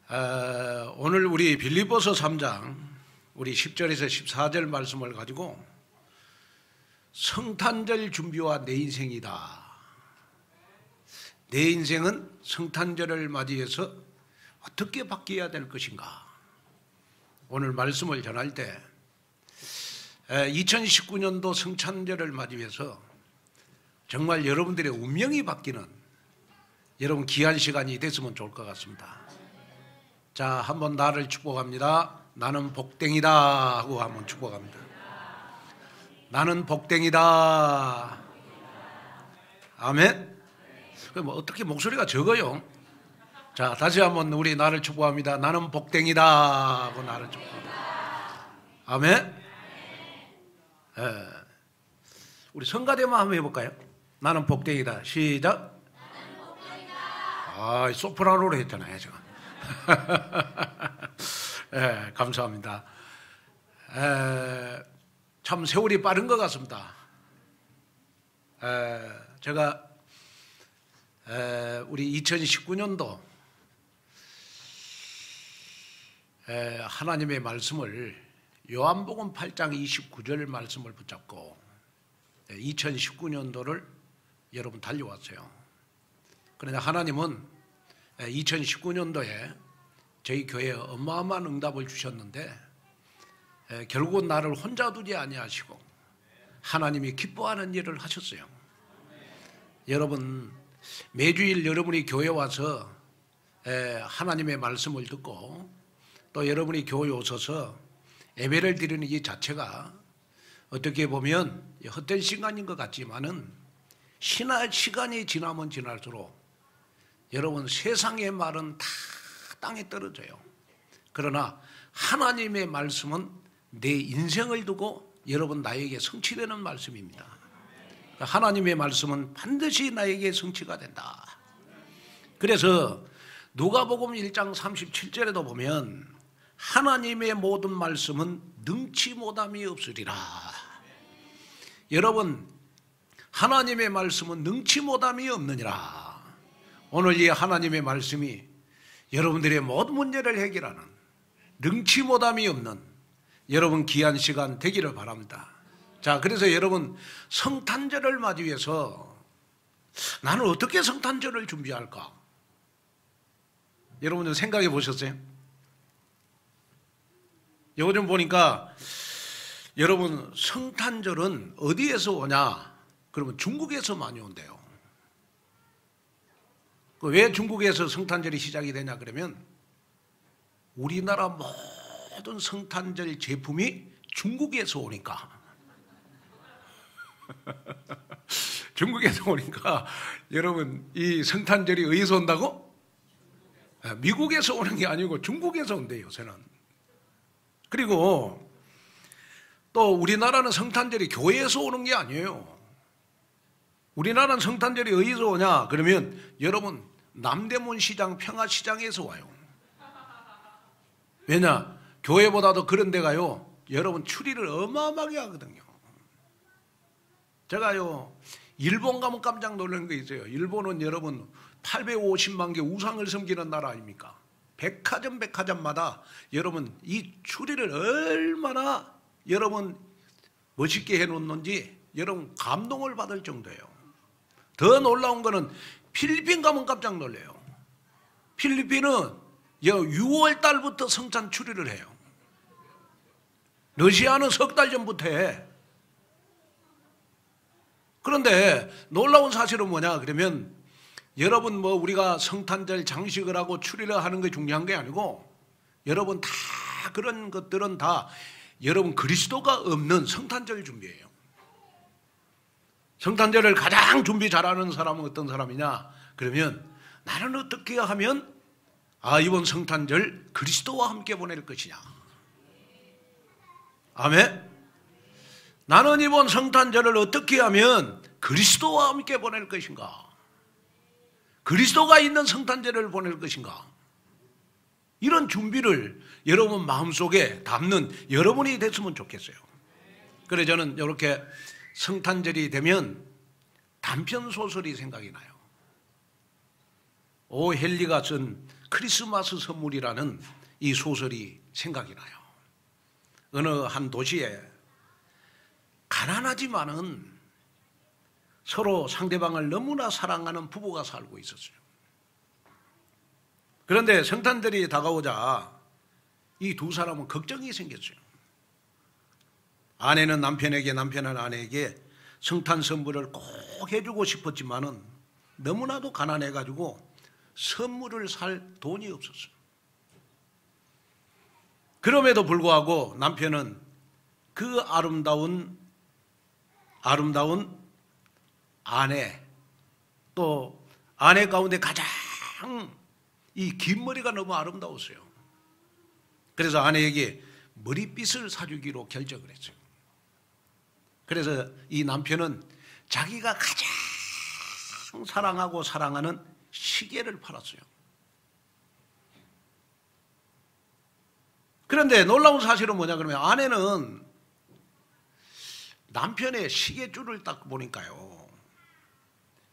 오늘 우리 빌립보서 3장 우리 10절에서 14절 말씀을 가지고 성탄절 준비와 내 인생이다. 내 인생은 성탄절을 맞이해서 어떻게 바뀌어야 될 것인가. 오늘 말씀을 전할 때 2019년도 성탄절을 맞이해서 정말 여러분들의 운명이 바뀌는 여러분 귀한 시간이 됐으면 좋을 것 같습니다. 자, 한번 나를 축복합니다. 나는 복댕이다 하고 한번 축복합니다. 나는 복댕이다. 아멘. 그럼 어떻게 목소리가 적어요? 자, 다시 한번 우리 나를 축복합니다. 나는 복댕이다 하고 나를 축복합니다. 아멘. 우리 성가대만 한번 해볼까요? 나는 복댕이다. 시작. 나는 복댕이다. 아, 소프라노로 했잖아요, 제가. 감사합니다. 참 세월이 빠른 것 같습니다. 제가 우리 2019년도 하나님의 말씀을 요한복음 8장 29절 말씀을 붙잡고 2019년도를 여러분 달려왔어요. 그러나 하나님은 2019년도에 저희 교회에 어마어마한 응답을 주셨는데 결국은 나를 혼자 두지 아니하시고 하나님이 기뻐하는 일을 하셨어요. 여러분 매주일 여러분이 교회에 와서 하나님의 말씀을 듣고 또 여러분이 교회에 오셔서 예배를 드리는 이 자체가 어떻게 보면 헛된 시간인 것 같지만은 시간이 지나면 지날수록 여러분 세상의 말은 다 땅에 떨어져요. 그러나 하나님의 말씀은 내 인생을 두고 여러분 나에게 성취되는 말씀입니다. 하나님의 말씀은 반드시 나에게 성취가 된다. 그래서 누가복음 1장 37절에도 보면 하나님의 모든 말씀은 능치 못함이 없으리라. 여러분 하나님의 말씀은 능치 못함이 없느니라. 오늘 이 하나님의 말씀이 여러분들의 모든 문제를 해결하는 능치 못함이 없는 여러분 귀한 시간 되기를 바랍니다. 자, 그래서 여러분 성탄절을 맞이해서 나는 어떻게 성탄절을 준비할까? 여러분 생각해 보셨어요? 요즘 보니까 여러분 성탄절은 어디에서 오냐? 그러면 중국에서 많이 온대요. 왜 중국에서 성탄절이 시작이 되냐 그러면 우리나라 모든 성탄절 제품이 중국에서 오니까 중국에서 오니까 여러분 이 성탄절이 어디서 온다고? 미국에서 오는 게 아니고 중국에서 온대요 요새는. 그리고 또 우리나라는 성탄절이 교회에서 오는 게 아니에요. 우리나라는 성탄절이 어디서 오냐 그러면 여러분 남대문 시장 평화시장에서 와요. 왜냐? 교회보다도 그런 데가요 여러분 추리를 어마어마하게 하거든요. 제가요 일본 가면 깜짝 놀라는 게 있어요. 일본은 여러분 850만 개 우상을 섬기는 나라 아닙니까? 백화점마다 여러분 이 추리를 얼마나 여러분 멋있게 해놓는지 여러분 감동을 받을 정도예요. 더 놀라운 거는 필리핀 가면 깜짝 놀래요. 필리핀은 6월 달부터 성탄 추리를 해요. 러시아는 석 달 전부터 해. 그런데 놀라운 사실은 뭐냐 그러면 여러분 뭐 우리가 성탄절 장식을 하고 추리를 하는 게 중요한 게 아니고 여러분 다 그런 것들은 다 여러분 그리스도가 없는 성탄절 준비예요. 성탄절을 가장 준비 잘하는 사람은 어떤 사람이냐 그러면 나는 어떻게 하면 이번 성탄절 그리스도와 함께 보낼 것이냐. 아멘. 나는 이번 성탄절을 어떻게 하면 그리스도와 함께 보낼 것인가. 그리스도가 있는 성탄절을 보낼 것인가. 이런 준비를 여러분 마음속에 담는 여러분이 됐으면 좋겠어요. 그래서 저는 이렇게 성탄절이 되면 단편 소설이 생각이 나요. 오 헨리가 쓴 크리스마스 선물이라는 이 소설이 생각이 나요. 어느 한 도시에 가난하지만은 서로 상대방을 너무나 사랑하는 부부가 살고 있었어요. 그런데 성탄절이 다가오자 이 두 사람은 걱정이 생겼어요. 아내는 남편에게, 남편은 아내에게 성탄 선물을 꼭 해주고 싶었지만은 너무나도 가난해가지고 선물을 살 돈이 없었어요. 그럼에도 불구하고 남편은 그 아름다운 아내, 또 아내 가운데 가장 이 긴 머리가 너무 아름다웠어요. 그래서 아내에게 머리빗을 사주기로 결정을 했어요. 그래서 이 남편은 자기가 가장 사랑하고 사랑하는 시계를 팔았어요. 그런데 놀라운 사실은 뭐냐 그러면 아내는 남편의 시계줄을 딱 보니까요,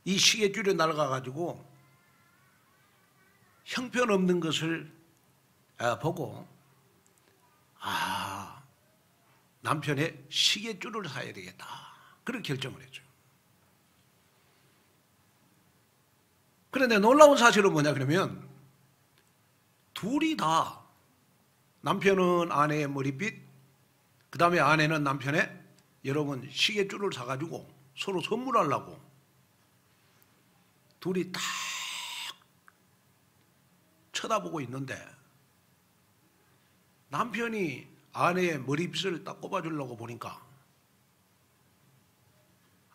이 시계줄이 날아가가지고 형편없는 것을 보고 남편의 시계줄을 사야 되겠다, 그런 결정을 했죠. 그런데 놀라운 사실은 뭐냐 그러면 둘이 다, 남편은 아내의 머리빗, 그 다음에 아내는 남편의 여러분 시계줄을 사가지고 서로 선물하려고 둘이 딱 쳐다보고 있는데 남편이 아내의 머리빗을 딱 꼽아주려고 보니까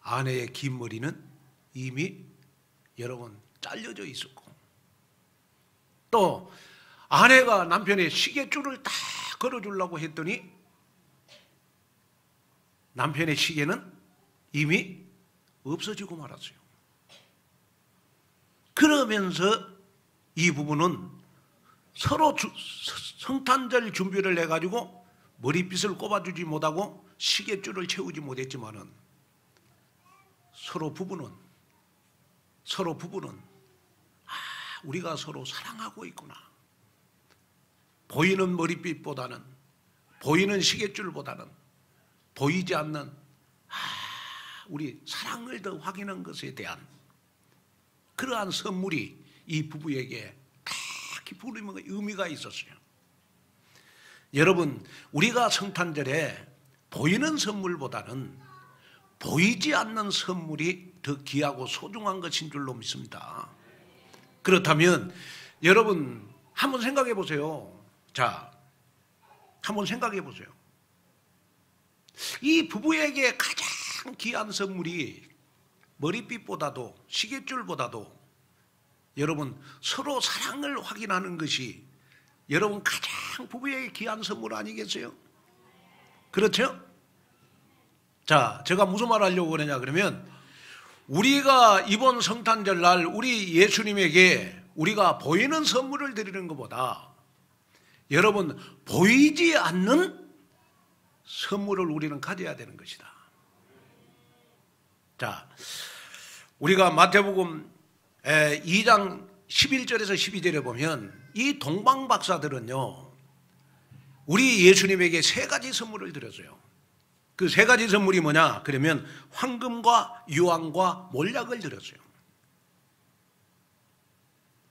아내의 긴 머리는 이미 여러분 잘려져 있었고, 또 아내가 남편의 시계줄을 딱 걸어주려고 했더니 남편의 시계는 이미 없어지고 말았어요. 그러면서 이 부부는 서로 성탄절 준비를 해가지고 머리빗을 꼽아주지 못하고 시계줄을 채우지 못했지만은 서로 부부는 우리가 서로 사랑하고 있구나, 보이는 머리빗보다는, 보이는 시계줄보다는 보이지 않는 우리 사랑을 더 확인한 것에 대한 그러한 선물이 이 부부에게 다 깊은 의미가 있었어요. 여러분, 우리가 성탄절에 보이는 선물보다는 보이지 않는 선물이 더 귀하고 소중한 것인 줄로 믿습니다. 그렇다면 여러분 한번 생각해 보세요. 자, 한번 생각해 보세요. 이 부부에게 가장 귀한 선물이 머리빗보다도 시계줄보다도 여러분 서로 사랑을 확인하는 것이 여러분 가장 부부에게 귀한 선물 아니겠어요? 그렇죠? 자, 제가 무슨 말 하려고 그러냐 그러면 우리가 이번 성탄절 날 우리 예수님에게 우리가 보이는 선물을 드리는 것보다 여러분 보이지 않는 선물을 우리는 가져야 되는 것이다. 자, 우리가 마태복음 2장 11절에서 12절에 보면 이 동방박사들은요 우리 예수님에게 세 가지 선물을 드렸어요. 그 세 가지 선물이 뭐냐 그러면 황금과 유황과 몰약을 드렸어요.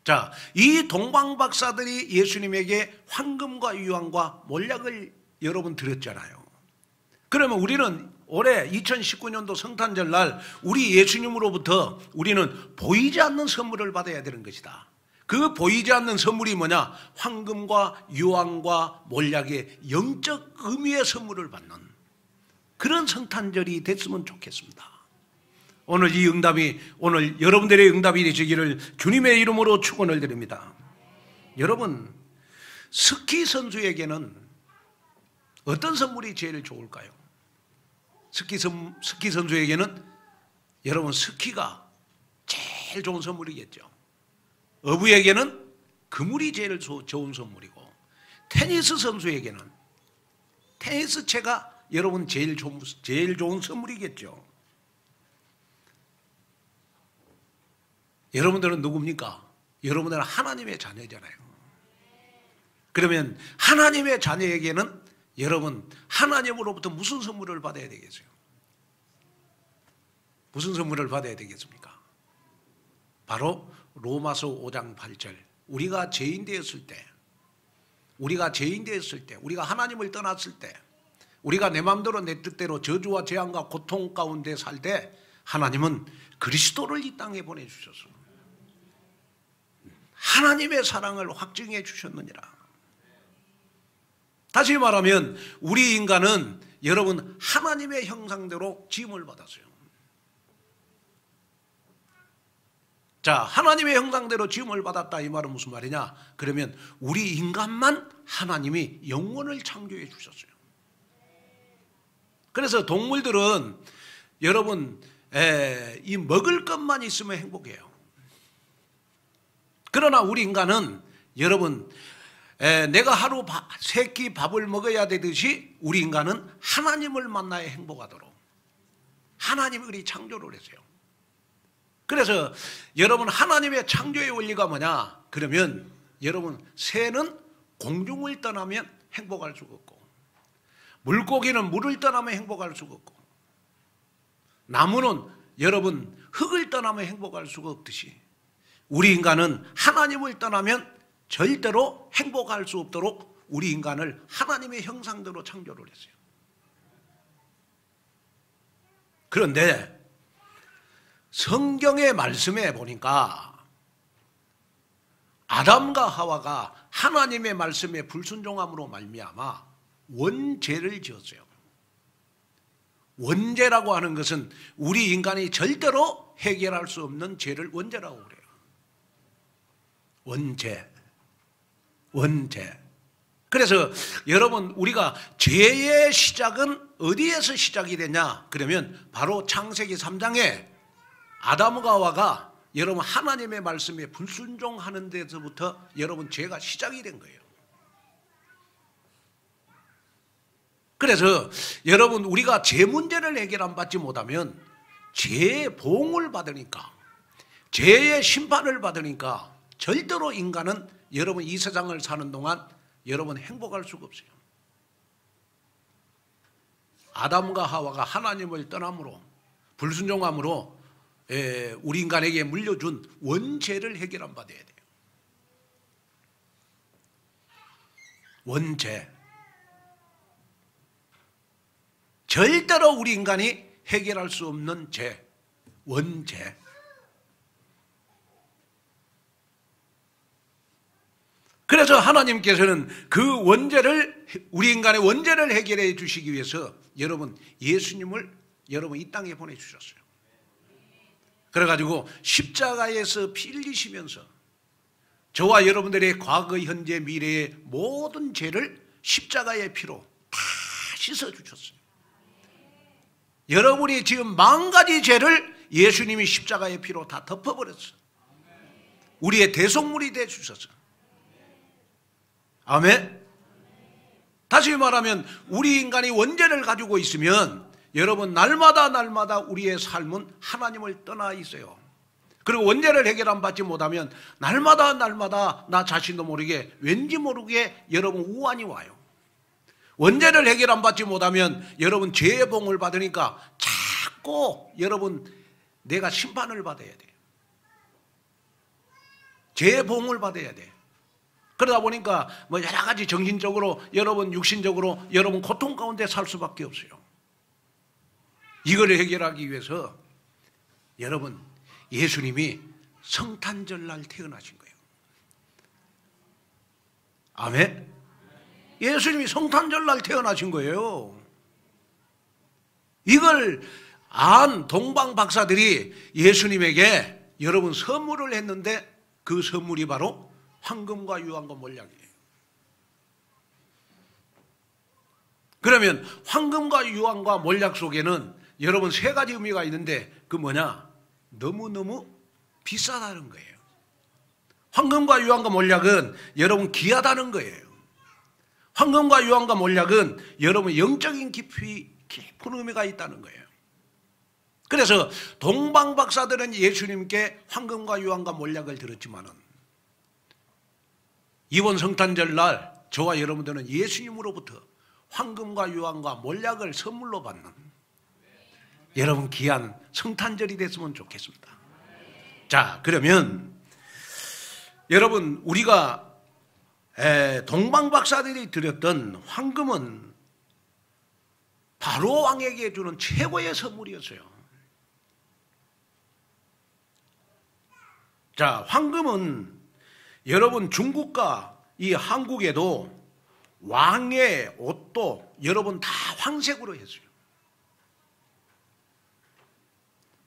자, 이 동방박사들이 예수님에게 황금과 유황과 몰약을 여러분 드렸잖아요. 그러면 우리는 올해 2019년도 성탄절 날 우리 예수님으로부터 우리는 보이지 않는 선물을 받아야 되는 것이다. 그 보이지 않는 선물이 뭐냐? 황금과 유황과 몰약의 영적 의미의 선물을 받는 그런 성탄절이 됐으면 좋겠습니다. 오늘 이 응답이, 오늘 여러분들의 응답이 되시기를 주님의 이름으로 축원을 드립니다. 여러분, 스키 선수에게는 어떤 선물이 제일 좋을까요? 스키 선수에게는 여러분 스키가 제일 좋은 선물이겠죠. 어부에게는 그물이 제일 좋은 선물이고, 테니스 선수에게는 테니스채가 여러분 제일 좋은 선물이겠죠. 여러분들은 누굽니까? 여러분들은 하나님의 자녀잖아요. 그러면 하나님의 자녀에게는 여러분 하나님으로부터 무슨 선물을 받아야 되겠어요? 무슨 선물을 받아야 되겠습니까? 바로 로마서 5장 8절. 우리가 죄인 되었을 때, 우리가 하나님을 떠났을 때, 우리가 내 마음대로 내 뜻대로 저주와 재앙과 고통 가운데 살 때 하나님은 그리스도를 이 땅에 보내주셔서 하나님의 사랑을 확증해 주셨느니라. 다시 말하면 우리 인간은 여러분 하나님의 형상대로 지음을 받았어요. 자, 하나님의 형상대로 지음을 받았다 이 말은 무슨 말이냐? 그러면 우리 인간만 하나님이 영혼을 창조해 주셨어요. 그래서 동물들은 여러분 이 먹을 것만 있으면 행복해요. 그러나 우리 인간은 여러분 내가 하루 세 끼 밥을 먹어야 되듯이 우리 인간은 하나님을 만나야 행복하도록 하나님이 우리 창조를 했어요. 그래서 여러분 하나님의 창조의 원리가 뭐냐? 그러면 여러분 새는 공중을 떠나면 행복할 수가 없고, 물고기는 물을 떠나면 행복할 수가 없고, 나무는 여러분 흙을 떠나면 행복할 수가 없듯이 우리 인간은 하나님을 떠나면 절대로 행복할 수 없도록 우리 인간을 하나님의 형상대로 창조를 했어요. 그런데 성경의 말씀에 보니까 아담과 하와가 하나님의 말씀에 불순종함으로 말미암아 원죄를 지었어요. 원죄라고 하는 것은 우리 인간이 절대로 해결할 수 없는 죄를 원죄라고 그래요. 원죄. 그래서 여러분 우리가 죄의 시작은 어디에서 시작이 되냐? 그러면 바로 창세기 3장에 아담과 하와가 여러분 하나님의 말씀에 불순종하는 데서부터 여러분 죄가 시작이 된 거예요. 그래서 여러분 우리가 죄 문제를 해결 안 받지 못하면 죄의 보응을 받으니까, 죄의 심판을 받으니까 절대로 인간은 여러분 이 세상을 사는 동안 여러분 행복할 수가 없어요. 아담과 하와가 하나님을 떠남으로, 불순종함으로 우리 인간에게 물려준 원죄를 해결 안 받아야 돼요. 원죄. 절대로 우리 인간이 해결할 수 없는 죄, 원죄. 그래서 하나님께서는 그 원죄를, 우리 인간의 원죄를 해결해 주시기 위해서 여러분 예수님을 여러분 이 땅에 보내주셨어요. 그래가지고 십자가에서 피 흘리시면서 저와 여러분들의 과거, 현재, 미래의 모든 죄를 십자가의 피로 다 씻어주셨어요. 여러분이 지금 10,000가지 죄를 예수님이 십자가의 피로 다 덮어버렸어요. 우리의 대속물이 되어주셨어요. 아멘. 다시 말하면 우리 인간이 원죄를 가지고 있으면 여러분 날마다 우리의 삶은 하나님을 떠나 있어요. 그리고 원죄를 해결 안 받지 못하면 날마다 나 자신도 모르게 왠지 모르게 여러분 우환이 와요. 원죄를 해결 안 받지 못하면 여러분 죄의 봉을 받으니까 자꾸 여러분 내가 심판을 받아야 돼요. 죄의 봉을 받아야 돼. 그러다 보니까 뭐 여러 가지 정신적으로 여러분 육신적으로 여러분 고통 가운데 살 수밖에 없어요. 이걸 해결하기 위해서 여러분 예수님이 성탄절날 태어나신 거예요. 아멘. 예수님이 성탄절날 태어나신 거예요. 이걸 안 동방 박사들이 예수님에게 여러분 선물을 했는데 그 선물이 바로 황금과 유황과 몰약이에요. 그러면 황금과 유황과 몰약 속에는 여러분 3가지 의미가 있는데 그 뭐냐? 너무너무 비싸다는 거예요. 황금과 유황과 몰약은 여러분 귀하다는 거예요. 황금과 유황과 몰약은 여러분 영적인 깊은 의미가 있다는 거예요. 그래서 동방 박사들은 예수님께 황금과 유황과 몰약을 들었지만은 이번 성탄절날 저와 여러분들은 예수님으로부터 황금과 유황과 몰약을 선물로 받는 여러분 귀한 성탄절이 됐으면 좋겠습니다. 자, 그러면 여러분 우리가 동방박사들이 드렸던 황금은 바로 왕에게 주는 최고의 선물이었어요. 자, 황금은 여러분 중국과 이 한국에도 왕의 옷도 여러분 다 황색으로 했어요.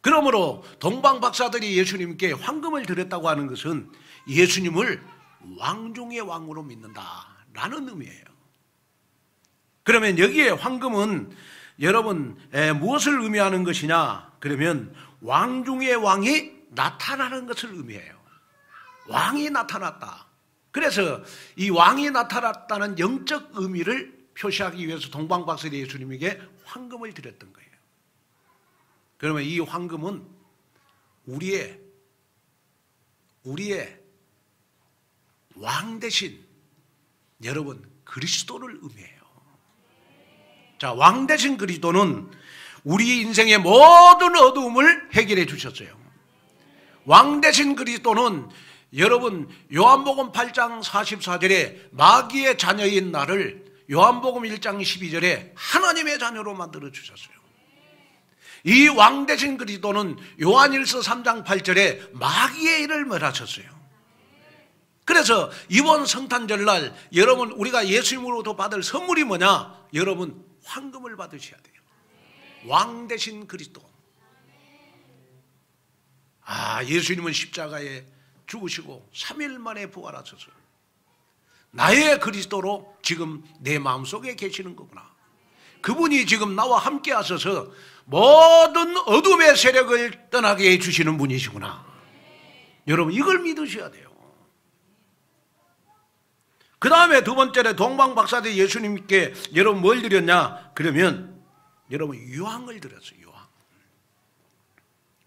그러므로 동방박사들이 예수님께 황금을 드렸다고 하는 것은 예수님을 왕 중의 왕으로 믿는다라는 의미예요. 그러면 여기에 황금은 여러분 무엇을 의미하는 것이냐? 그러면 왕 중의 왕이 나타나는 것을 의미해요. 왕이 나타났다. 그래서 이 왕이 나타났다는 영적 의미를 표시하기 위해서 동방박사들이 예수님에게 황금을 드렸던 거예요. 그러면 이 황금은 우리의 왕 대신 여러분 그리스도를 의미해요. 자, 왕 대신 그리스도는 우리 인생의 모든 어두움을 해결해 주셨어요. 왕 대신 그리스도는 여러분 요한복음 8장 44절에 마귀의 자녀인 나를 요한복음 1장 12절에 하나님의 자녀로 만들어 주셨어요. 이 왕 대신 그리스도는 요한일서 3장 8절에 마귀의 일을 멸하셨어요. 그래서 이번 성탄절날 여러분 우리가 예수님으로부터 받을 선물이 뭐냐? 여러분 황금을 받으셔야 돼요. 왕 대신 그리스도. 예수님은 십자가에 죽으시고 3일 만에 부활하셔서 나의 그리스도로 지금 내 마음속에 계시는 거구나. 그분이 지금 나와 함께 하셔서 모든 어둠의 세력을 떠나게 해주시는 분이시구나. 여러분 이걸 믿으셔야 돼요. 그 다음에 두 번째로 동방박사들이 예수님께 여러분 뭘 드렸냐? 그러면 여러분 유황을 드렸어요.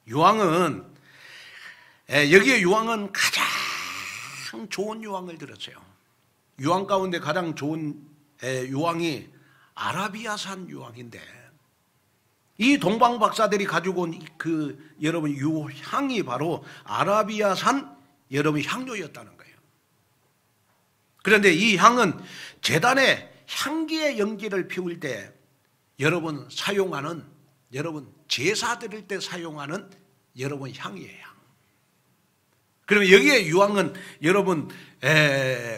유황은 여기에 유황은 가장 좋은 유황을 드렸어요. 유황 가운데 가장 좋은 유황이 아라비아산 유황인데 이 동방박사들이 가지고 온 그 여러분 유향이 바로 아라비아산 여러분 향료였다는 거예요. 그런데 이 향은 제단에 향기의 연기를 피울 때 여러분 사용하는 여러분 제사 드릴 때 사용하는 여러분 향이에요. 그러면 여기에 유황은 여러분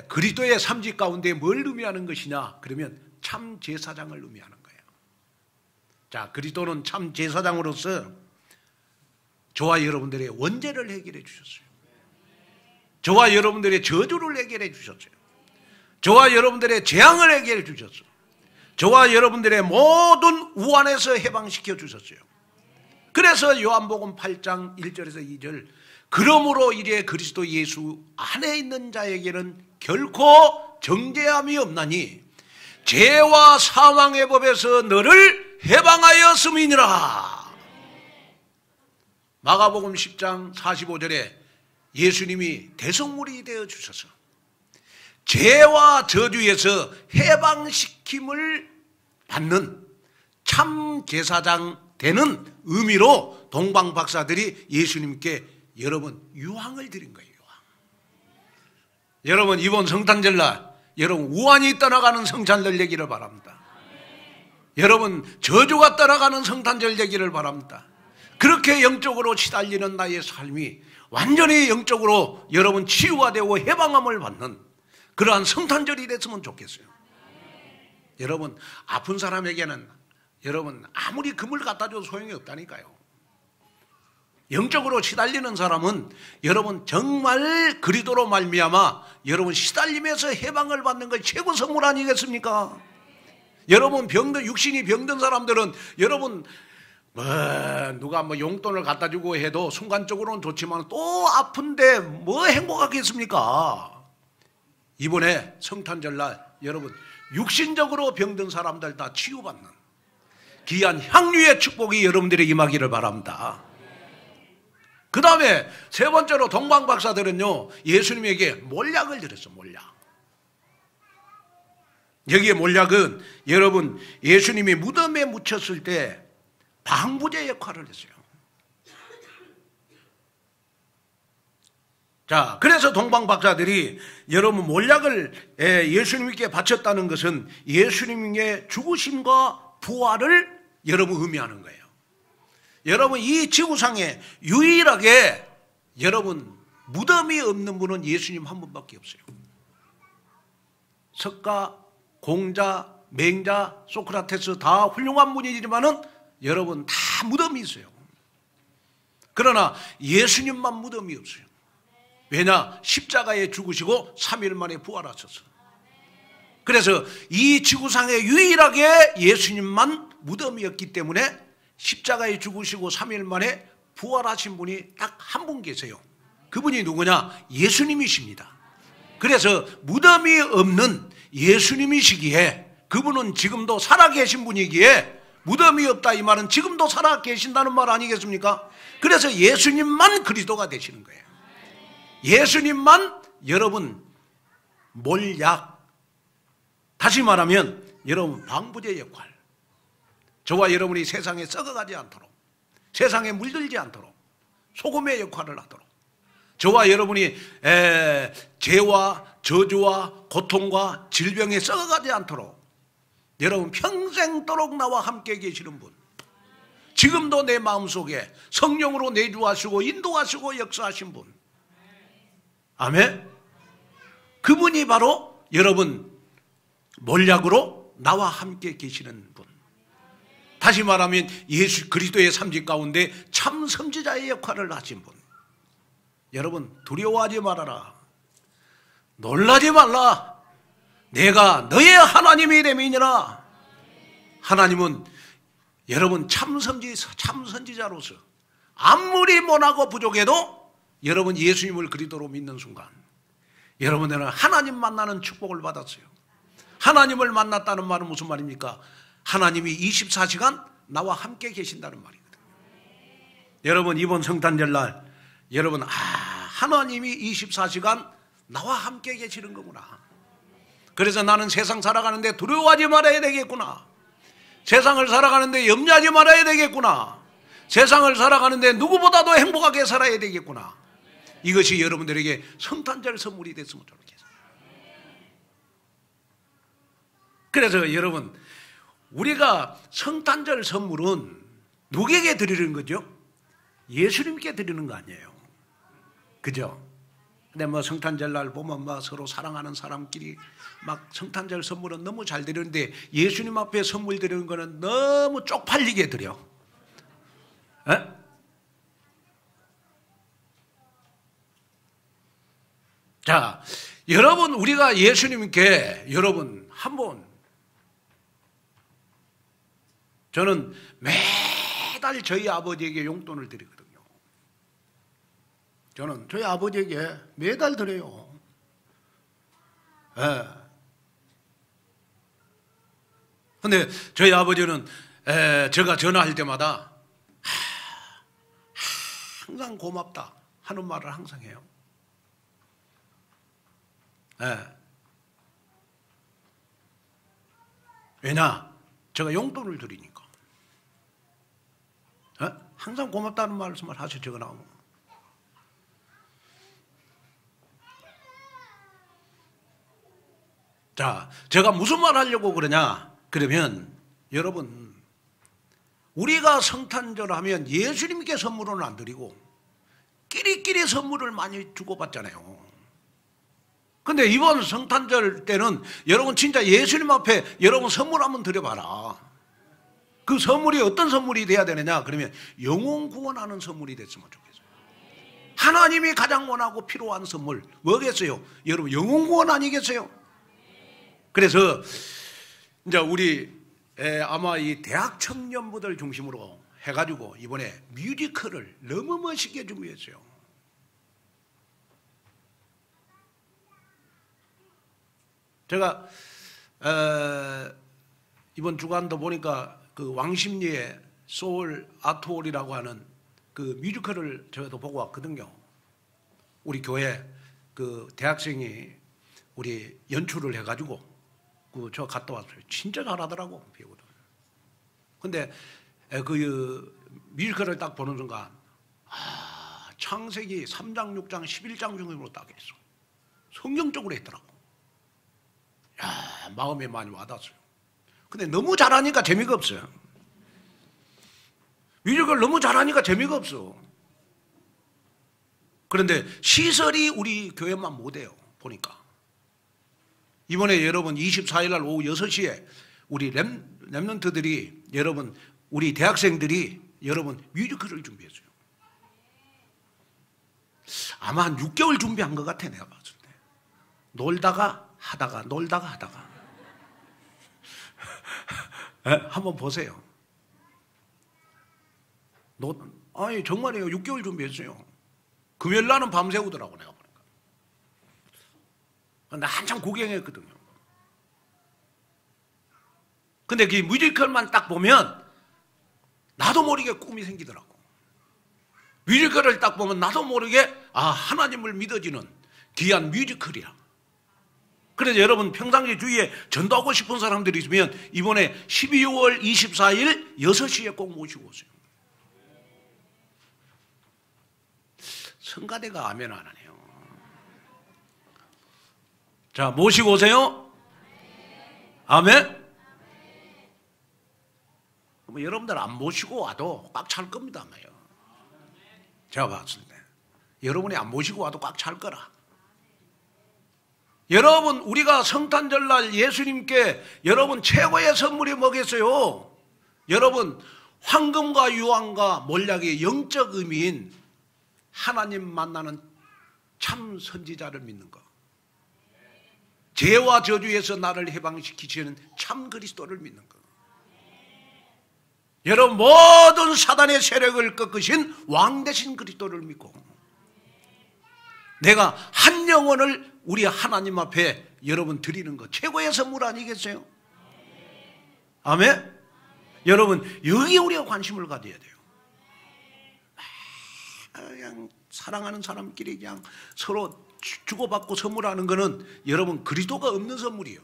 그리스도의 삼직 가운데 뭘 의미하는 것이냐? 그러면 참 제사장을 의미하는 거예요. 자, 그리스도는 참 제사장으로서 저와 여러분들의 원죄를 해결해 주셨어요. 저와 여러분들의 저주를 해결해 주셨어요. 저와 여러분들의 재앙을 해결해 주셨어요. 저와 여러분들의 모든 우환에서 해방시켜 주셨어요. 그래서 요한복음 8장 1절에서 2절 그러므로 이제 그리스도 예수 안에 있는 자에게는 결코 정죄함이 없나니 죄와 사망의 법에서 너를 해방하였음이니라. 마가복음 10장 45절에 예수님이 대성물이 되어 주셔서 죄와 저주에서 해방시킴을 받는 참 제사장 되는 의미로 동방박사들이 예수님께 여러분 유황을 드린 거예요. 유황. 여러분 이번 성탄절날 여러분 우환이 떠나가는 성탄절 되기를 바랍니다. 여러분 저주가 떠나가는 성탄절 되기를 바랍니다. 그렇게 영적으로 시달리는 나의 삶이 완전히 영적으로 여러분 치유가 되고 해방함을 받는 그러한 성탄절이 됐으면 좋겠어요. 여러분 아픈 사람에게는 여러분 아무리 금을 갖다 줘도 소용이 없다니까요. 영적으로 시달리는 사람은 여러분 정말 그리스도로 말미암아 여러분 시달림에서 해방을 받는 것 최고 선물 아니겠습니까? 여러분 육신이 병든 사람들은 여러분 누가 용돈을 갖다 주고 해도 순간적으로는 좋지만 또 아픈데 뭐 행복하겠습니까? 이번에 성탄절날 여러분 육신적으로 병든 사람들 다 치유받는 귀한 향유의 축복이 여러분들에게 임하기를 바랍니다. 그 다음에 세 번째로 동방박사들은요 예수님에게 몰약을 드렸어. 몰약. 여기에 몰약은 여러분 예수님이 무덤에 묻혔을 때 방부제 역할을 했어요. 자, 그래서 동방 박사들이 여러분 몰약을 예수님께 바쳤다는 것은 예수님의 죽으심과 부활을 여러분 의미하는 거예요. 여러분 이 지구상에 유일하게 여러분 무덤이 없는 분은 예수님 한 분밖에 없어요. 석가, 공자, 맹자, 소크라테스 다 훌륭한 분이지만은 여러분 다 무덤이 있어요. 그러나 예수님만 무덤이 없어요. 왜냐? 십자가에 죽으시고 3일 만에 부활하셨어. 그래서 이 지구상에 유일하게 예수님만 무덤이었기 때문에 십자가에 죽으시고 3일 만에 부활하신 분이 딱 한 분 계세요. 그분이 누구냐? 예수님이십니다. 그래서 무덤이 없는 예수님이시기에 그분은 지금도 살아계신 분이기에 무덤이 없다 이 말은 지금도 살아계신다는 말 아니겠습니까? 그래서 예수님만 그리스도가 되시는 거예요. 예수님만 여러분 몰약, 다시 말하면 여러분 방부제 역할, 저와 여러분이 세상에 썩어가지 않도록, 세상에 물들지 않도록 소금의 역할을 하도록, 저와 여러분이 죄와 저주와 고통과 질병에 썩어가지 않도록 여러분 평생도록 나와 함께 계시는 분, 지금도 내 마음속에 성령으로 내주하시고 인도하시고 역사하신 분, 아멘. 그분이 바로 여러분 몰약으로 나와 함께 계시는 분, 다시 말하면 예수 그리스도의 삼직 가운데 참 선지자의 역할을 하신 분. 여러분 두려워하지 말아라, 놀라지 말라, 내가 너의 하나님이 됨이니라. 하나님은 여러분 참 선지자로서 아무리 못하고 부족해도 여러분 예수님을 그리스도로 믿는 순간 여러분들은 하나님 만나는 축복을 받았어요. 하나님을 만났다는 말은 무슨 말입니까? 하나님이 24시간 나와 함께 계신다는 말이거든요. 여러분 이번 성탄절날 여러분 하나님이 24시간 나와 함께 계시는 거구나. 그래서 나는 세상 살아가는데 두려워하지 말아야 되겠구나. 세상을 살아가는데 염려하지 말아야 되겠구나. 세상을 살아가는데 누구보다도 행복하게 살아야 되겠구나. 이것이 여러분들에게 성탄절 선물이 됐으면 좋겠어요. 그래서 여러분 우리가 성탄절 선물은 누구에게 드리는 거죠? 예수님께 드리는 거 아니에요. 그죠? 근데 뭐 성탄절날 보면 막 서로 사랑하는 사람끼리 막 성탄절 선물은 너무 잘 드리는데 예수님 앞에 선물 드리는 거는 너무 쪽팔리게 드려. 에? 자, 여러분 우리가 예수님께 여러분 한번, 저는 매달 저희 아버지에게 용돈을 드리거든요. 저는 저희 아버지에게 매달 드려요. 근데 저희 아버지는 제가 전화할 때마다 항상 고맙다 하는 말을 항상 해요. 왜냐? 제가 용돈을 드리니까. 항상 고맙다는 말씀을 하셔 제가 나오면. 자, 제가 무슨 말 하려고 그러냐? 그러면 여러분 우리가 성탄절 하면 예수님께 선물은 안 드리고 끼리끼리 선물을 많이 주고받잖아요. 근데 이번 성탄절 때는 여러분 진짜 예수님 앞에 여러분 선물 한번 드려봐라. 그 선물이 어떤 선물이 돼야 되느냐? 그러면 영혼 구원하는 선물이 됐으면 좋겠어요. 하나님이 가장 원하고 필요한 선물 뭐겠어요? 여러분 영혼 구원 아니겠어요? 그래서 이제 우리 아마 이 대학 청년부들 중심으로 해가지고 이번에 뮤지컬을 너무 멋있게 준비했어요. 제가 이번 주간도 보니까 그 왕십리의 소울 아트홀이라고 하는 그 뮤지컬을 저도 보고 왔거든요. 우리 교회 그 대학생이 우리 연출을 해가지고 저 갔다 왔어요. 진짜 잘하더라고, 배우들. 근데 뮤지컬을 딱 보는 순간 창세기 3장, 6장, 11장 중으로 딱 했어. 성경적으로 했더라고. 야, 마음에 많이 와닿았어요. 근데 너무 잘하니까 재미가 없어요. 뮤지컬 너무 잘하니까 재미가 없어. 그런데 시설이 우리 교회만 못해요. 보니까 이번에 여러분 24일 날 오후 6시에 우리 랩런트들이 여러분 우리 대학생들이 여러분 뮤지컬을 준비했어요. 아마 한 6개월 준비한 것 같아. 내가 봤을 때 놀다가 하다가 한번 보세요. 아니 정말이에요. 6개월 준비했어요. 금요일 날은 밤새우더라고. 내가 보니까 나 한참 구경했거든요. 근데 그 뮤지컬만 딱 보면 나도 모르게 꿈이 생기더라고. 뮤지컬을 딱 보면 나도 모르게 하나님을 믿어지는 귀한 뮤지컬이야. 그래서 여러분 평상시 주위에 전도하고 싶은 사람들이 있으면 이번에 12월 24일 6시에 꼭 모시고 오세요. 성가대가 아멘 안 하네요. 자, 모시고 오세요. 아멘. 그럼 여러분들 안 모시고 와도 꽉 찰 겁니다. 제가 봤을 때 여러분이 안 모시고 와도 꽉 찰 거라. 여러분 우리가 성탄절날 예수님께 여러분 최고의 선물이 뭐겠어요? 여러분 황금과 유황과 몰약의 영적 의미인 하나님 만나는 참 선지자를 믿는 것, 죄와 저주에서 나를 해방시키시는 참 그리스도를 믿는 것, 여러분 모든 사단의 세력을 꺾으신 왕 되신 그리스도를 믿고 내가 한 영혼을 우리 하나님 앞에 여러분 드리는 것 최고의 선물 아니겠어요? 아멘? 여러분 여기에 우리가 관심을 가져야 돼요. 그냥 사랑하는 사람끼리 그냥 서로 주고받고 선물하는 거는 여러분 그리스도가 없는 선물이에요.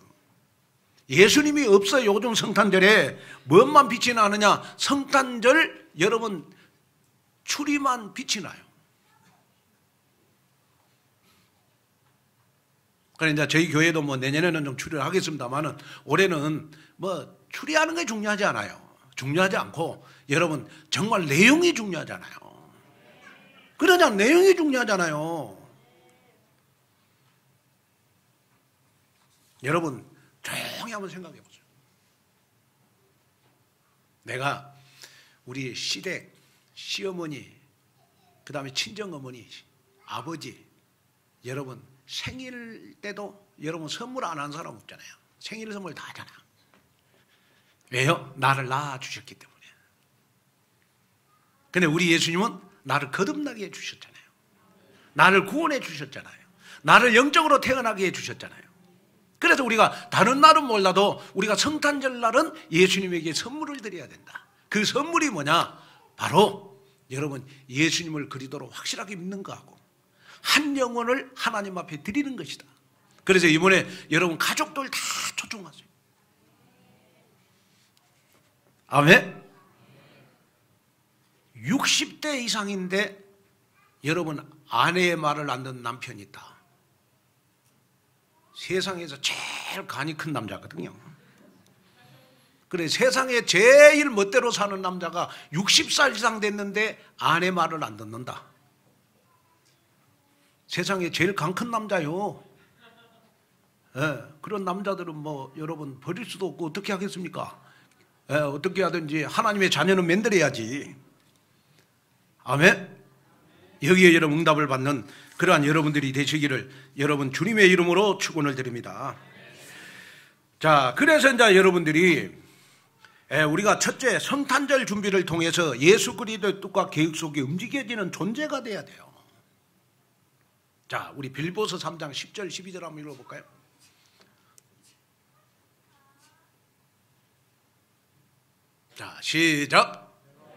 예수님이 없어요. 요즘 성탄절에 뭔만 빛이 나느냐? 성탄절 여러분 추리만 빛이 나요. 그래 이제 저희 교회도 뭐 내년에는 좀 추리를 하겠습니다만은 올해는 뭐 추리하는 게 중요하지 않아요. 중요하지 않고 여러분 정말 내용이 중요하잖아요. 그러냐 내용이 중요하잖아요. 여러분 조용히 한번 생각해 보세요. 내가 우리 시댁, 시어머니, 그 다음에 친정어머니, 아버지 여러분 생일 때도 여러분 선물 안 한 사람 없잖아요. 생일 선물 다 하잖아. 왜요? 나를 낳아주셨기 때문에. 근데 우리 예수님은 나를 거듭나게 해주셨잖아요. 나를 구원해 주셨잖아요. 나를 영적으로 태어나게 해주셨잖아요. 그래서 우리가 다른 날은 몰라도 우리가 성탄절 날은 예수님에게 선물을 드려야 된다. 그 선물이 뭐냐? 바로 여러분 예수님을 그리스도로 확실하게 믿는 거하고 한 영혼을 하나님 앞에 드리는 것이다. 그래서 이번에 여러분 가족들 다 초청하세요. 아멘. 60대 이상인데 여러분 아내의 말을 안 듣는 남편이 있다. 세상에서 제일 간이 큰 남자거든요. 그래 세상에 제일 멋대로 사는 남자가 60살 이상 됐는데 아내 말을 안 듣는다. 세상에 제일 간 큰 남자요. 예, 그런 남자들은 뭐 여러분 버릴 수도 없고 어떻게 하겠습니까? 예, 어떻게 하든지 하나님의 자녀는 만들어야지. 아멘. 여기에 여러분 응답을 받는 그러한 여러분들이 되시기를 여러분 주님의 이름으로 축원을 드립니다. 자, 그래서 이제 여러분들이 우리가 첫째 성탄절 준비를 통해서 예수 그리스도의 뜻과 계획 속에 움직여지는 존재가 돼야 돼요. 자, 우리 빌보서 3장 10절 12절 한번 읽어볼까요? 자, 시작.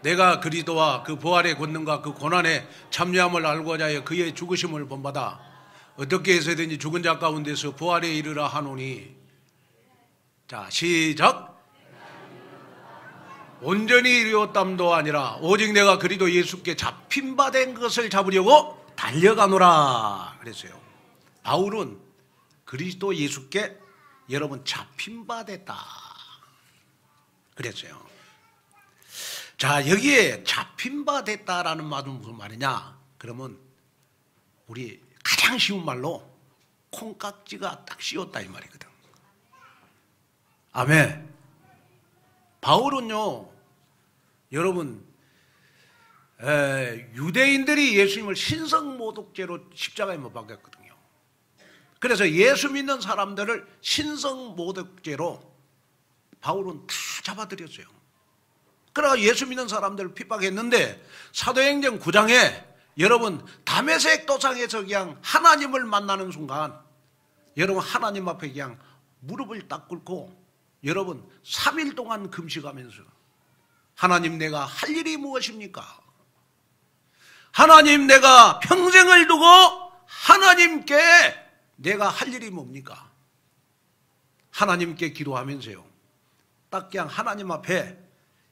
내가 그리스도와 그 부활의 권능과 그 고난의 참여함을 알고자 하여 그의 죽으심을 본받아 어떻게 해서든지 죽은 자 가운데서 부활에 이르라 하노니. 자, 시작. 온전히 이루었담도 아니라 오직 내가 그리스도 예수께 잡힌 바 된 것을 잡으려고 달려가노라 그랬어요. 바울은 그리스도 예수께 여러분 잡힌 바 됐다 그랬어요. 자, 여기에 잡힌 바 됐다라는 말은 무슨 말이냐? 그러면 우리 가장 쉬운 말로 콩깍지가 딱 씌웠다 이 말이거든. 아멘. 바울은요, 여러분, 유대인들이 예수님을 신성모독죄로 십자가에 못 박았거든요. 그래서 예수 믿는 사람들을 신성모독죄로 바울은 다 잡아들였어요. 그러나 예수 믿는 사람들을 핍박했는데 사도행전 9장에 여러분 다메섹 도상에서 그냥 하나님을 만나는 순간 여러분 하나님 앞에 그냥 무릎을 딱 꿇고 여러분 3일 동안 금식하면서 하나님 내가 할 일이 무엇입니까? 하나님 내가 평생을 두고 하나님께 내가 할 일이 뭡니까? 하나님께 기도하면서요. 딱 그냥 하나님 앞에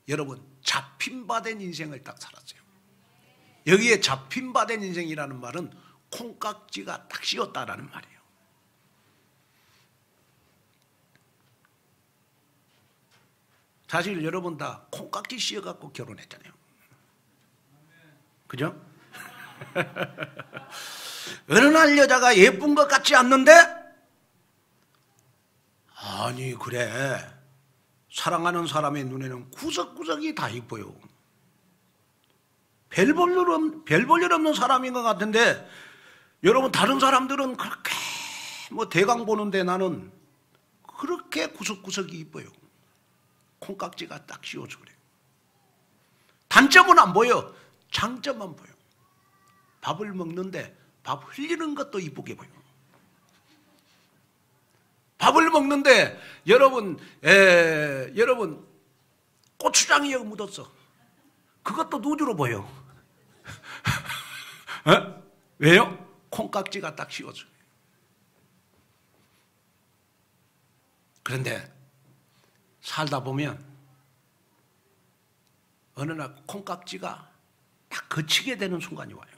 여러분 잡힌 바 된 인생을 딱 살았어요. 여기에 잡힌 바 된 인생이라는 말은 콩깍지가 딱 씌었다라는 말이에요. 사실 여러분 다 콩깍지 씌어갖고 결혼했잖아요. 그죠? 어느 날 여자가 예쁜 것 같지 않는데 아니 그래 사랑하는 사람의 눈에는 구석구석이 다 이뻐요. 별 볼 일 없는 사람인 것 같은데 여러분 다른 사람들은 그렇게 뭐 대강 보는데 나는 그렇게 구석구석이 이뻐요. 콩깍지가 딱 씌워서 그래요. 단점은 안 보여. 장점만 보여. 밥을 먹는데 밥 흘리는 것도 이쁘게 보여. 밥을 먹는데 여러분 고추장이 여기 묻었어. 그것도 누주로 보여. 어? 왜요? 콩깍지가 딱 씌워져. 그런데 살다 보면 어느 날 콩깍지가 딱 거치게 되는 순간이 와요.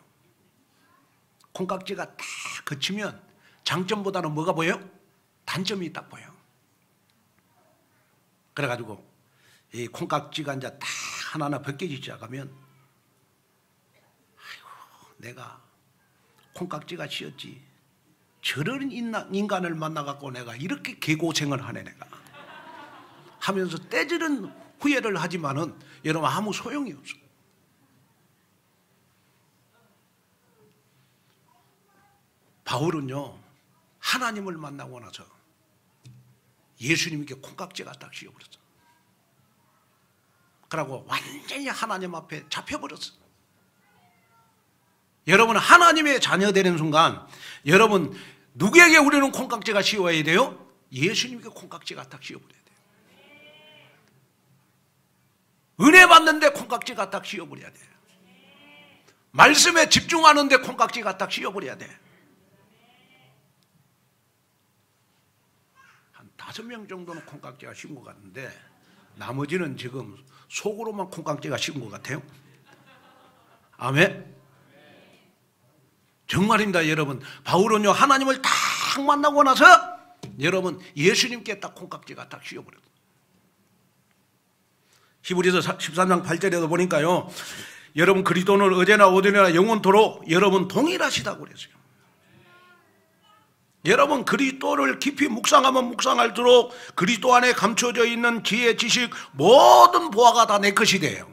콩깍지가 딱 거치면 장점보다는 뭐가 보여요? 단점이 딱 보여요. 그래가지고 이 콩깍지가 이제 딱 하나하나 벗겨지기 시작하면 아이고 내가 콩깍지가 씌었지 저런 인간을 만나갖고 내가 이렇게 개고생을 하네 내가 하면서 떼지는 후회를 하지만은 여러분 아무 소용이 없어. 바울은요 하나님을 만나고 나서 예수님께 콩깍지가 딱 씌어버렸어. 그러고 완전히 하나님 앞에 잡혀버렸어. 여러분 하나님의 자녀 되는 순간 여러분 누구에게 우리는 콩깍지가 씌워야 돼요? 예수님께 콩깍지가 딱 씌어버려야 돼요. 은혜 받는데 콩깍지가 딱 씌어버려야 돼요. 말씀에 집중하는데 콩깍지가 딱 씌어버려야 돼. 한 5명 정도는 콩깍지가 씌운 것 같은데 나머지는 지금 속으로만 콩깍지가 씌운 것 같아요. 아멘. 정말입니다 여러분. 바울은요 하나님을 딱 만나고 나서 여러분 예수님께 딱 콩깍지가 딱 씌워버렸어요. 히브리서 13장 8절에도 보니까요 여러분 그리스도는 어제나 오늘이나 영원토록 여러분 동일하시다고 그랬어요. 여러분 그리스도를 깊이 묵상하면 묵상할수록 그리스도 안에 감춰져 있는 지혜, 지식 모든 보화가 다 내 것이 돼요.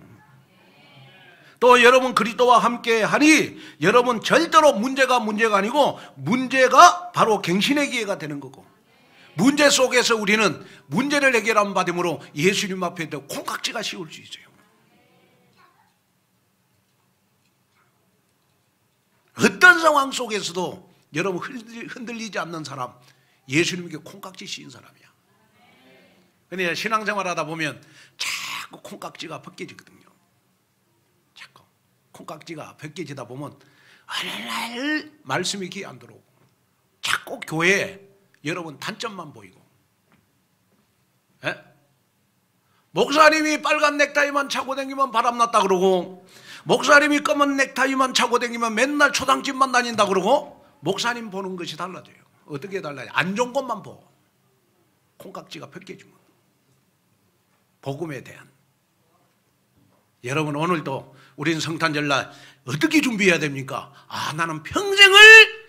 또 여러분 그리스도와 함께 하니 여러분 절대로 문제가 아니고 문제가 바로 갱신의 기회가 되는 거고 문제 속에서 우리는 문제를 해결한 바됨으로 예수님 앞에 콩깍지가 씌울 수 있어요. 어떤 상황 속에서도 여러분 흔들리지 않는 사람 예수님께 콩깍지 씌인 사람이야. 그런데 신앙생활 하다 보면 자꾸 콩깍지가 벗겨지거든요. 자꾸 콩깍지가 벗겨지다 보면 어느 날 말씀이 귀에 안 들어오고 자꾸 교회에 여러분 단점만 보이고 예? 목사님이 빨간 넥타이만 차고 다니면 바람났다 그러고, 목사님이 검은 넥타이만 차고 다니면 맨날 초당집만 다닌다 그러고, 목사님 보는 것이 달라져요. 어떻게 달라요? 안 좋은 것만 보고 콩깍지가 벗겨지면 복음에 대한. 여러분, 오늘도 우리는 성탄절날 어떻게 준비해야 됩니까? 아, 나는 평생을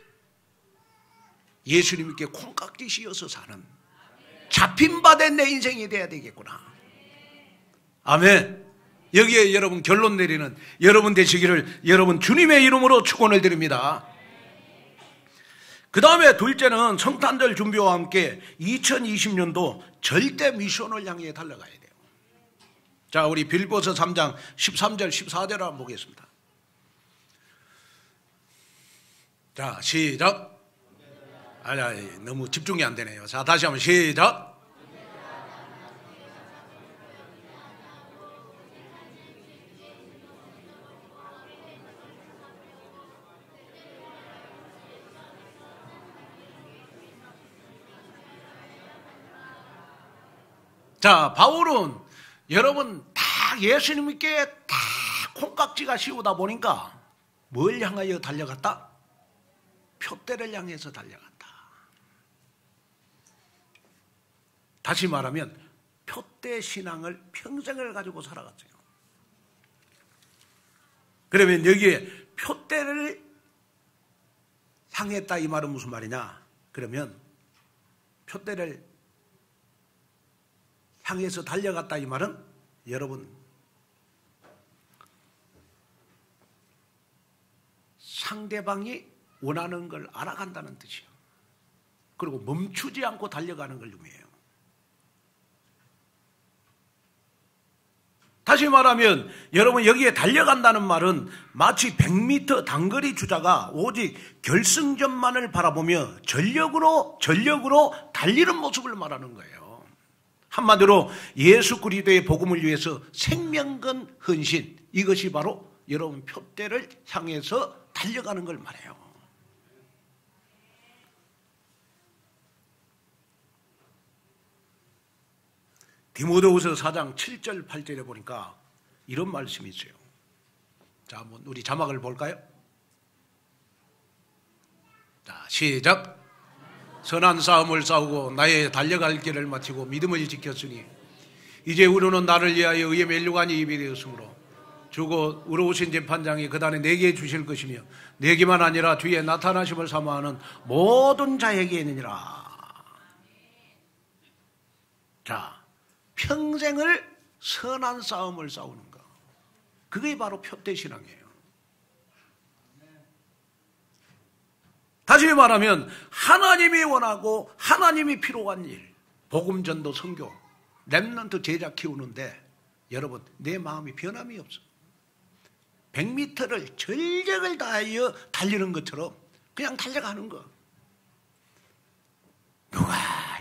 예수님께 콩깍지 씌어서 사는, 잡힌 바 된 내 인생이 돼야 되겠구나. 아멘. 여기에 여러분 결론 내리는 여러분 되시기를 여러분 주님의 이름으로 축원을 드립니다. 그 다음에 둘째는 성탄절 준비와 함께 2020년도 절대 미션을 향해 달려가야 돼요. 자, 우리 빌보서 3장 13절 14절 한번 보겠습니다. 자, 시작. 너무 집중이 안 되네요. 자, 다시 한번 시작. 자, 바울은 여러분 다 예수님께 다 콩깍지가 씌우다 보니까 뭘 향하여 달려갔다? 표대를 향해서 달려갔다. 다시 말하면 표대 신앙을 평생을 가지고 살아갔어요. 그러면 여기에 표대를 향했다 이 말은 무슨 말이냐? 그러면 표대를 향해서 달려갔다 이 말은 여러분 상대방이 원하는 걸 알아간다는 뜻이에요. 그리고 멈추지 않고 달려가는 걸 의미해요. 다시 말하면 여러분 여기에 달려간다는 말은 마치 100m 단거리 주자가 오직 결승점만을 바라보며 전력으로 달리는 모습을 말하는 거예요. 한마디로 예수 그리스도의 복음을 위해서 생명건 헌신, 이것이 바로 여러분 표대를 향해서 달려가는 걸 말해요. 디모데후서 4장 7절 8절에 보니까 이런 말씀이 있어요. 자, 한번 우리 자막을 볼까요? 자, 시작. 선한 싸움을 싸우고 나의 달려갈 길을 마치고 믿음을 지켰으니 이제 우리는 나를 위하여 의의 멸류관이 입이 되었으므로 주고 의로우신 재판장이 그단에 내게 주실 것이며 내게만 아니라 뒤에 나타나심을 사모하는 모든 자에게 있느니라. 자, 평생을 선한 싸움을 싸우는 거, 그게 바로 표대신앙이에요. 다시 말하면 하나님이 원하고 하나님이 필요한 일, 복음 전도 선교, 렘넌트 제자 키우는데 여러분 내 마음이 변함이 없어. 100m를 전력을 다하여 달리는 것처럼 그냥 달려가는 거. 누가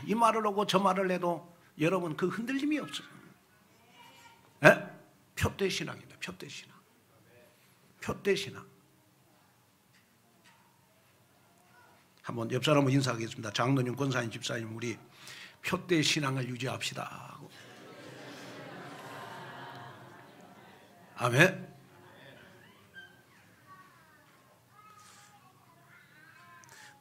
이 말을 하고 저 말을 해도 여러분 그 흔들림이 없어요. 에? 표대신앙입니다. 표대신앙. 표대신앙. 한번 옆 사람을 인사하겠습니다. 장로님, 권사님, 집사님, 우리 표대신앙을 유지합시다. 아멘.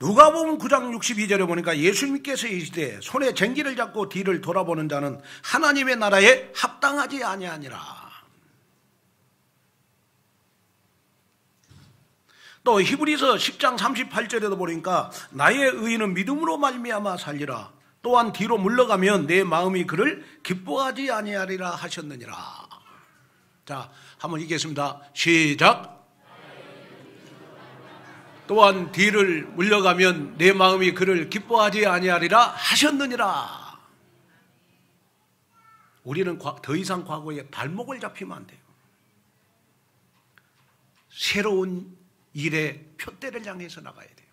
누가복음 9장 62절에 보니까 예수님께서 이르시되 손에 쟁기를 잡고 뒤를 돌아보는 자는 하나님의 나라에 합당하지 아니하니라. 또 히브리서 10장 38절에도 보니까 나의 의인은 믿음으로 말미암아 살리라. 또한 뒤로 물러가면 내 마음이 그를 기뻐하지 아니하리라 하셨느니라. 자, 한번 읽겠습니다. 시작. 또한 뒤를 물러가면 내 마음이 그를 기뻐하지 아니하리라 하셨느니라. 우리는 더 이상 과거에 발목을 잡히면 안 돼요. 새로운 일의 표대를 향해서 나가야 돼요.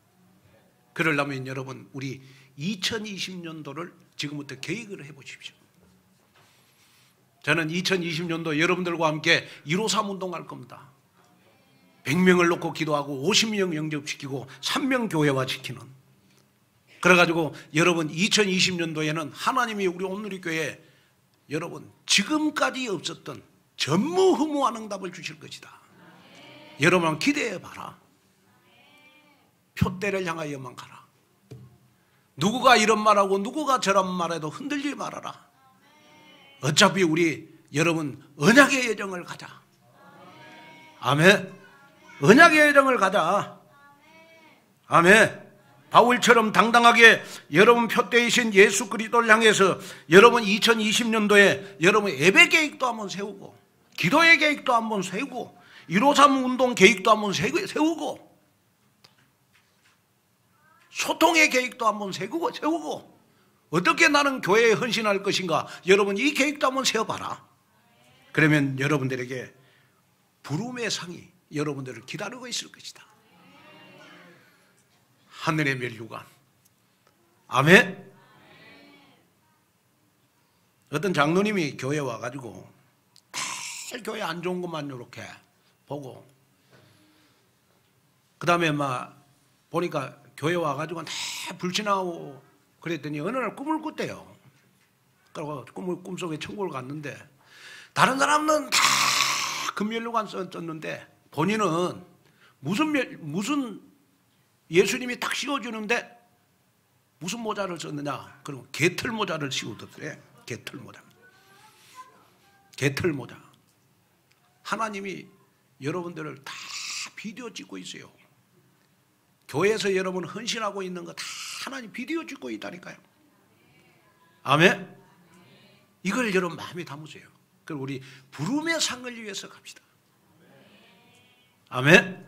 그러려면 여러분 우리 2020년도를 지금부터 계획을 해보십시오. 저는 2020년도 여러분들과 함께 153 운동할 겁니다. 100명을 놓고 기도하고 50명 영접시키고 3명 교회화시키는. 그래가지고 여러분 2020년도에는 하나님이 우리 온누리교회 여러분 지금까지 없었던 전무후무한 응답을 주실 것이다. 여러분 기대해 봐라. 표대를 향하여만 가라. 누구가 이런 말하고 누구가 저런 말해도 흔들리지 말아라. 어차피 우리 여러분 언약의 여정을 가자. 아멘. 언약의 여정을 가자. 아멘. 바울처럼 당당하게 여러분 표대이신 예수 그리스도를 향해서 여러분 2020년도에 여러분 예배 계획도 한번 세우고 기도의 계획도 한번 세우고 153 운동 계획도 한번 세우고 소통의 계획도 한번 세우고 어떻게 나는 교회에 헌신할 것인가 여러분 이 계획도 한번 세워봐라. 그러면 여러분들에게 부름의 상이 여러분들을 기다리고 있을 것이다. 하늘의 면류관. 아멘. 어떤 장로님이 교회 와가지고 다 교회 안 좋은 것만 이렇게 보고 그 다음에 막 보니까 교회 와가지고 다 불신하고 그랬더니 어느 날 꿈을 꿨대요. 그리고 꿈속에 천국을 갔는데 다른 사람은 다 금면류관 썼는데 본인은 무슨 예수님이 딱 씌워주는데 무슨 모자를 썼느냐? 그럼 개털 모자를 씌우더래. 개털 모자. 개털 모자. 하나님이 여러분들을 다 비디오 찍고 있어요. 교회에서 여러분 헌신하고 있는 거 다 하나님 비디오 찍고 있다니까요. 아멘. 이걸 여러분 마음에 담으세요. 그리고 우리 부름의 상을 위해서 갑시다. 아멘.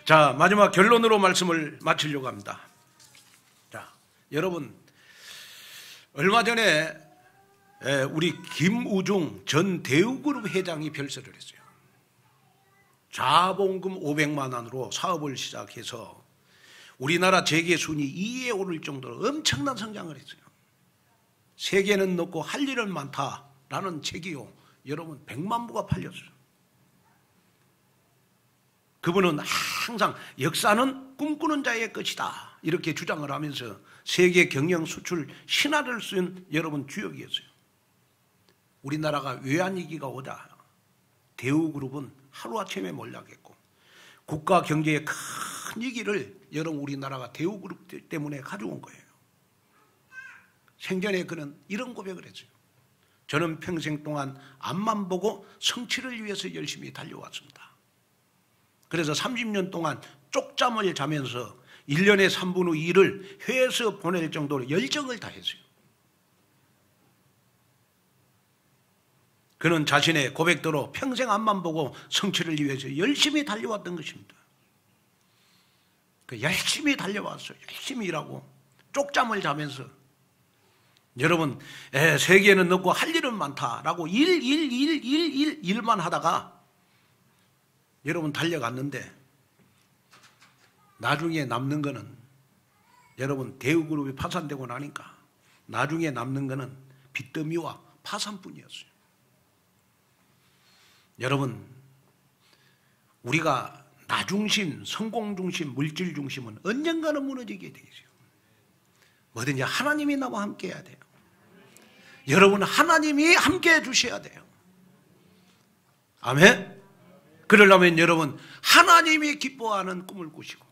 자, 마지막 결론으로 말씀을 마치려고 합니다. 자, 여러분 얼마 전에 우리 김우중 전 대우그룹 회장이 별세를 했어요. 자본금 500만 원으로 사업을 시작해서 우리나라 재계 순위 2위에 오를 정도로 엄청난 성장을 했어요. 세계는 넓고 할 일은 많다라는 책이요. 여러분 100만 부가 팔렸어요. 그분은 항상 역사는 꿈꾸는 자의 것이다 이렇게 주장을 하면서 세계 경영 수출 신화를 쓴 여러분 주역이었어요. 우리나라가 외환위기가 오자 대우그룹은 하루아침에 몰락했고 국가 경제의 큰 위기를 여러분 우리나라가 대우그룹 때문에 가져온 거예요. 생전에 그는 이런 고백을 했어요. 저는 평생 동안 앞만 보고 성취를 위해서 열심히 달려왔습니다. 그래서 30년 동안 쪽잠을 자면서 1년에 3분의 2를 회에서 보낼 정도로 열정을 다했어요. 그는 자신의 고백대로 평생 앞만 보고 성취를 위해서 열심히 달려왔던 것입니다. 열심히 달려왔어요. 열심히 일하고 쪽잠을 자면서 여러분 세계는 넓고 할 일은 많다라고 일만 하다가 여러분 달려갔는데 나중에 남는 거는 여러분 대우그룹이 파산되고 나니까 나중에 남는 거는 빚더미와 파산뿐이었어요. 여러분 우리가 나중심, 성공중심, 물질중심은 언젠가는 무너지게 돼 있어요. 뭐든지 하나님이 나와 함께 해야 돼요. 여러분 하나님이 함께 해주셔야 돼요. 아멘. 그러려면 여러분 하나님이 기뻐하는 꿈을 꾸시고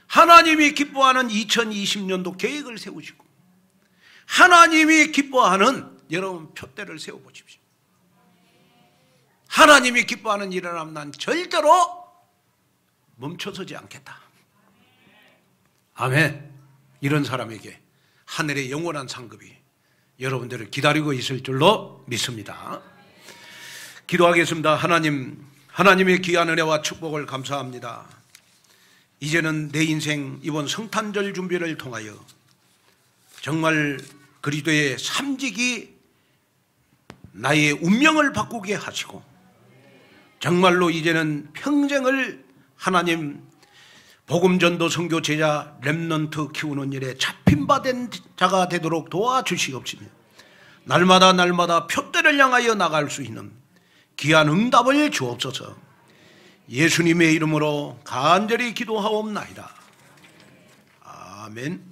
하나님이 기뻐하는 2020년도 계획을 세우시고 하나님이 기뻐하는 여러분 표대를 세워보십시오. 하나님이 기뻐하는 일을 하면 난 절대로 멈춰서지 않겠다. 아멘. 이런 사람에게 하늘의 영원한 상급이 여러분들을 기다리고 있을 줄로 믿습니다. 기도하겠습니다. 하나님의 귀한 은혜와 축복을 감사합니다. 이제는 내 인생 이번 성탄절 준비를 통하여 정말 그리스도의 삼직이 나의 운명을 바꾸게 하시고 정말로 이제는 평생을 하나님 복음전도 선교 제자 렘넌트 키우는 일에 잡힌바된 자가 되도록 도와주시옵시며 날마다 표대를 향하여 나갈 수 있는 귀한 응답을 주옵소서. 예수님의 이름으로 간절히 기도하옵나이다. 아멘.